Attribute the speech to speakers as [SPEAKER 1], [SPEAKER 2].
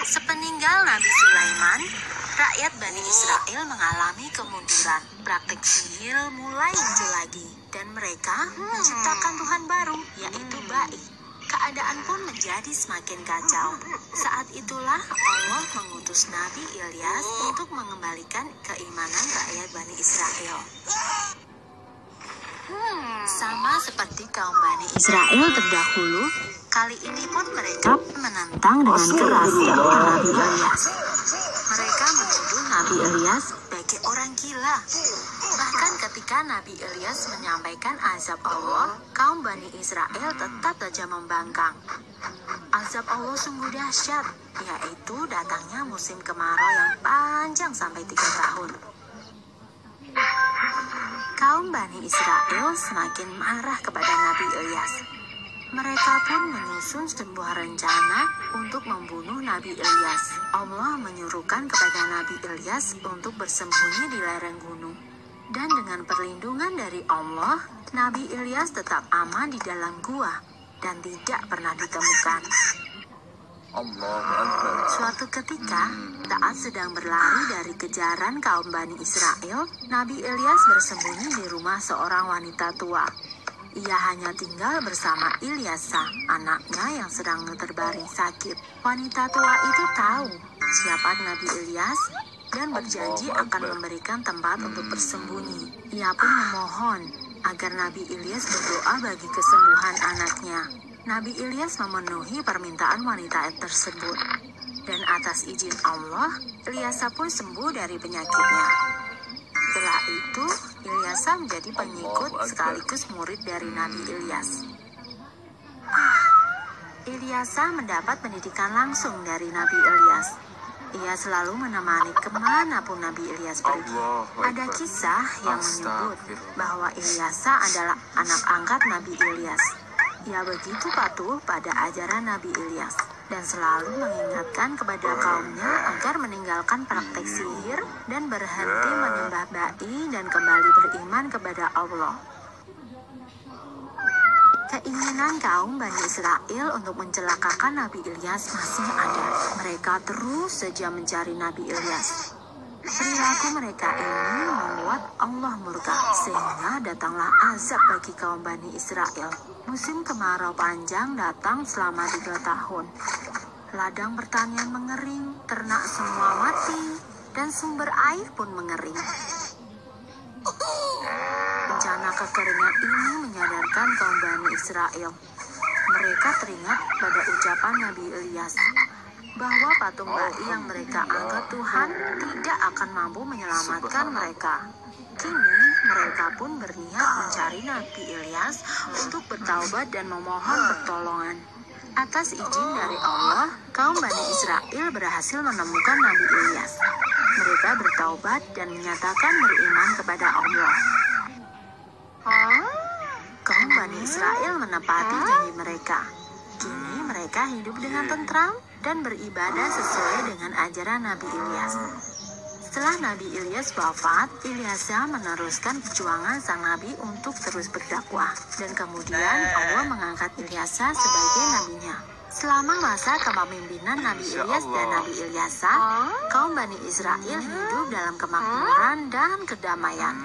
[SPEAKER 1] Sepeninggal Nabi Sulaiman, rakyat Bani Israel mengalami kemunduran. Praktik sihir mulai muncul lagi, dan mereka menciptakan Tuhan baru, yaitu Ba'i. Keadaan pun menjadi semakin kacau. Saat itulah Allah mengutus Nabi Ilyas untuk mengembalikan keimanan rakyat Bani Israel. Sama seperti kaum Bani Israel terdahulu, kali ini pun mereka menentang dengan keras Nabi Ilyas. Mereka menuduh Nabi Ilyas sebagai orang gila. Bahkan ketika Nabi Ilyas menyampaikan azab Allah, kaum Bani Israel tetap saja membangkang. Azab Allah sungguh dahsyat, yaitu datangnya musim kemarau yang panjang sampai 3 tahun. Kaum Bani Israel semakin marah kepada Nabi Ilyas. Mereka pun menyusun sebuah rencana untuk membunuh Nabi Ilyas. Allah menyuruhkan kepada Nabi Ilyas untuk bersembunyi di lereng gunung. Dan dengan perlindungan dari Allah, Nabi Ilyas tetap aman di dalam gua dan tidak pernah ditemukan. Suatu ketika, saat sedang berlari dari kejaran kaum Bani Israel, Nabi Ilyas bersembunyi di rumah seorang wanita tua. Ia hanya tinggal bersama Ilyasa, anaknya yang sedang terbaring sakit. Wanita tua itu tahu siapa Nabi Ilyas dan berjanji akan memberikan tempat untuk bersembunyi. Ia pun memohon agar Nabi Ilyas berdoa bagi kesembuhan anaknya. Nabi Ilyas memenuhi permintaan wanita tersebut. Dan atas izin Allah, Ilyasa pun sembuh dari penyakitnya. Setelah itu, Ilyasa menjadi pengikut sekaligus murid dari Nabi Ilyas. Ilyasa mendapat pendidikan langsung dari Nabi Ilyas. Ia selalu menemani kemanapun Nabi Ilyas pergi. Ada kisah yang menyebut bahwa Ilyasa adalah anak angkat Nabi Ilyas. Ia begitu patuh pada ajaran Nabi Ilyas dan selalu mengingatkan kepada kaumnya agar meninggalkan praktek sihir dan berhenti menyembah Ba'i dan kembali beriman kepada Allah. Keinginan kaum Bani Israel untuk mencelakakan Nabi Ilyas masih ada. Mereka terus saja mencari Nabi Ilyas. Perilaku mereka ini membuat Allah murka, sehingga datanglah azab bagi kaum Bani Israel. Musim kemarau panjang datang selama 3 tahun. Ladang pertanian mengering, ternak semua mati, dan sumber air pun mengering. Bencana kekeringan ini menyadarkan kaum Bani Israel. Mereka teringat pada ucapan Nabi Ilyas bahwa patung Ba'i yang mereka anggap Tuhan tidak akan mampu menyelamatkan mereka. Kini mereka pun berniat mencari Nabi Ilyas untuk bertaubat dan memohon pertolongan. Atas izin dari Allah, kaum Bani Israel berhasil menemukan Nabi Ilyas. Mereka bertaubat dan menyatakan beriman kepada Allah. Kaum Bani Israel menepati janji mereka. Kini mereka hidup dengan tentram dan beribadah sesuai dengan ajaran Nabi Ilyas. Setelah Nabi Ilyas wafat, Ilyasa meneruskan perjuangan sang Nabi untuk terus berdakwah. Dan kemudian Allah mengangkat Ilyasa sebagai nabinya. Selama masa kepemimpinan Nabi Ilyas dan Nabi Ilyasa, kaum Bani Israel hidup dalam kemakmuran dan kedamaian.